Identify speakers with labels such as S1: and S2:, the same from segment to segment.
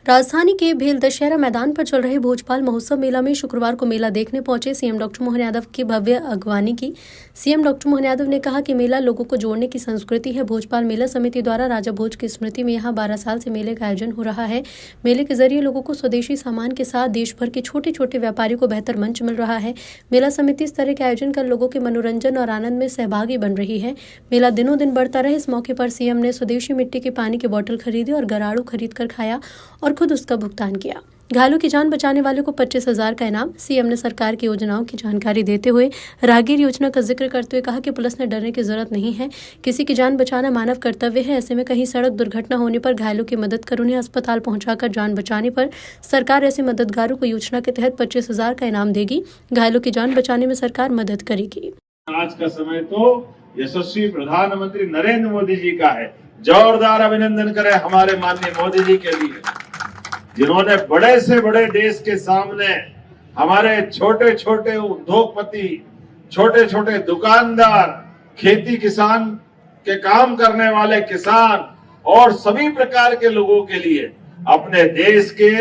S1: राजधानी के भेल दशहरा मैदान पर चल रहे भोजपाल महोत्सव मेला में शुक्रवार को मेला देखने पहुंचे सीएम डॉक्टर मोहन यादव की भव्य अगवानी की। सीएम डॉक्टर मोहन यादव ने कहा कि मेला लोगों को जोड़ने की संस्कृति है। भोजपाल मेला समिति द्वारा राजा भोज की स्मृति में यहां 12 साल से मेले का आयोजन हो रहा है। मेले के जरिए लोगों को स्वदेशी सामान के साथ देश भर के छोटे छोटे व्यापारियों को बेहतर मंच मिल रहा है। मेला समिति इस तरह के आयोजन कर लोगों के मनोरंजन और आनंद में सहभागी बन रही है। मेला दिनों दिन बढ़ता रहे। इस मौके पर सीएम ने स्वदेशी मिट्टी के पानी की बोतल खरीदी और गराड़ू खरीद कर खाया और खुद उसका भुगतान किया। घायलों की जान बचाने वालों को 25,000 का इनाम। सीएम ने सरकार की योजनाओं की जानकारी देते हुए राहगीर योजना का जिक्र करते हुए कहा कि पुलिस ने डरने की जरूरत नहीं है। किसी की जान बचाना मानव कर्तव्य है। ऐसे में कहीं सड़क दुर्घटना होने पर घायलों की मदद कर उन्हें अस्पताल पहुंचाकर जान बचाने पर सरकार ऐसे मददगारों को योजना के तहत 25,000 का इनाम देगी। घायलों की जान बचाने में सरकार मदद करेगी।
S2: आज का समय तो यशस्वी प्रधानमंत्री नरेंद्र मोदी जी का है। जोरदार अभिनंदन करें हमारे माननीय मोदी जी के लिए, जिन्होंने बड़े से बड़े देश के सामने हमारे छोटे छोटे उद्योगपति, छोटे छोटे दुकानदार, खेती किसान के काम करने वाले किसान और सभी प्रकार के लोगों के लिए अपने देश के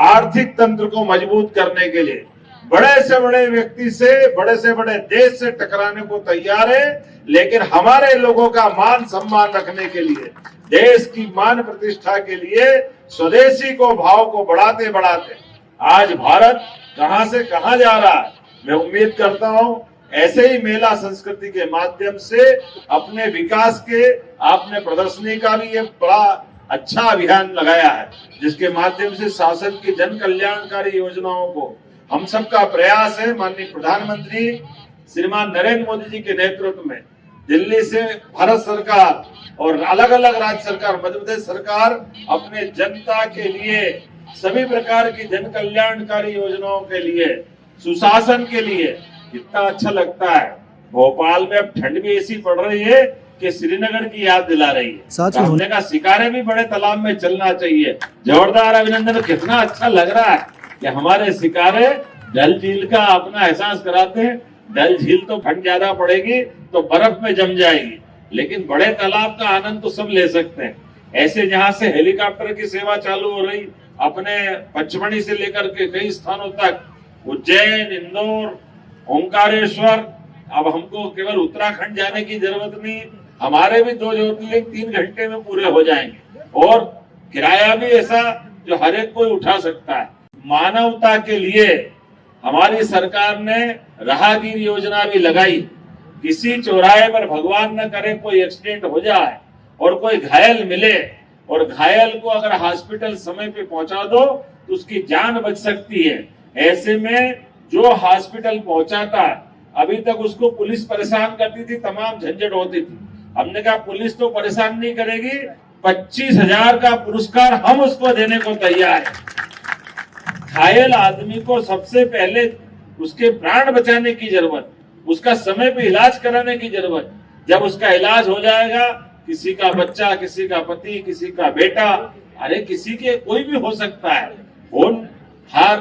S2: आर्थिक तंत्र को मजबूत करने के लिए बड़े से बड़े व्यक्ति से बड़े देश से टकराने को तैयार है, लेकिन हमारे लोगों का मान सम्मान रखने के लिए, देश की मान प्रतिष्ठा के लिए स्वदेशी को भाव को बढ़ाते बढ़ाते आज भारत कहां से कहां जा रहा है। मैं उम्मीद करता हूं ऐसे ही मेला संस्कृति के माध्यम से अपने विकास के आपने प्रदर्शनी का भी एक बड़ा अच्छा अभियान लगाया है, जिसके माध्यम से शासन की जन कल्याणकारी योजनाओं को हम सबका प्रयास है। माननीय प्रधानमंत्री श्रीमान नरेंद्र मोदी जी के नेतृत्व में दिल्ली से भारत सरकार और अलग अलग राज्य सरकार, मध्य प्रदेश सरकार अपने जनता के लिए सभी प्रकार की जन कल्याणकारी योजनाओं के लिए, सुशासन के लिए कितना अच्छा लगता है। भोपाल में अब ठंड भी ऐसी पड़ रही है कि श्रीनगर की याद दिला रही है। हमने कहा शिकारे भी बड़े तालाब में चलना चाहिए। जोरदार अभिनंदन। कितना अच्छा लग रहा है कि हमारे शिकारे डल झील का अपना एहसास कराते हैं। डल झील तो ठंड ज्यादा पड़ेगी तो बर्फ में जम जाएगी, लेकिन बड़े तालाब का आनंद तो सब ले सकते हैं। ऐसे जहां से हेलीकॉप्टर की सेवा चालू हो रही, अपने पचमढ़ी से लेकर के कई स्थानों तक, उज्जैन, इंदौर, ओंकारेश्वर, अब हमको केवल उत्तराखंड जाने की जरूरत नहीं, हमारे भी 2 ज्योतिर्लिंग 3 घंटे में पूरे हो जाएंगे और किराया भी ऐसा जो हर एक कोई उठा सकता है। मानवता के लिए हमारी सरकार ने राहगीर योजना भी लगाई। किसी चौराहे पर भगवान न करे कोई एक्सीडेंट हो जाए और कोई घायल मिले, और घायल को अगर हॉस्पिटल समय पे पहुंचा दो तो उसकी जान बच सकती है। ऐसे में जो हॉस्पिटल पहुंचाता, अभी तक उसको पुलिस परेशान करती थी, तमाम झंझट होती थी। हमने कहा पुलिस तो परेशान नहीं करेगी, 25,000 का पुरस्कार हम उसको देने को तैयार है। घायल आदमी को सबसे पहले उसके प्राण बचाने की जरूरत, उसका समय पे इलाज कराने की जरूरत। जब उसका इलाज हो जाएगा, किसी का बच्चा, किसी का पति, किसी का बेटा, अरे किसी के कोई भी हो सकता है। हर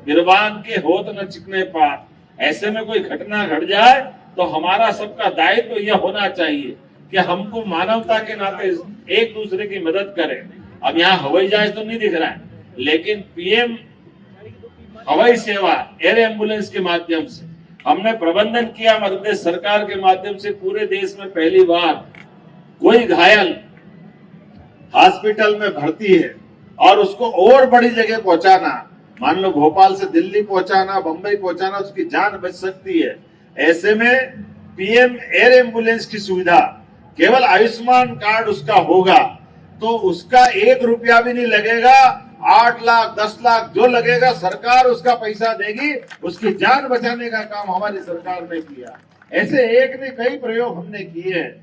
S2: गिरबान के होत न चिकने पार। ऐसे में कोई घटना घट जाए तो हमारा सबका दायित्व तो यह होना चाहिए कि हमको मानवता के नाते एक दूसरे की मदद करें। अब यहाँ हवाई जहाज तो नहीं दिख रहा है, लेकिन पीएम हवाई सेवा एयर एम्बुलेंस के माध्यम से हमने प्रबंधन किया। मध्य प्रदेश सरकार के माध्यम से पूरे देश में पहली बार कोई घायल हॉस्पिटल में भर्ती है और उसको और बड़ी जगह पहुंचाना, मान लो भोपाल से दिल्ली पहुंचाना, बंबई पहुंचाना, उसकी जान बच सकती है। ऐसे में पीएम एयर एम्बुलेंस की सुविधा केवल आयुष्मान कार्ड उसका होगा तो उसका 1 रुपया भी नहीं लगेगा। 8 लाख 10 लाख जो लगेगा सरकार उसका पैसा देगी। उसकी जान बचाने का काम हमारी सरकार ने किया। ऐसे एक ने कई प्रयोग हमने किए हैं।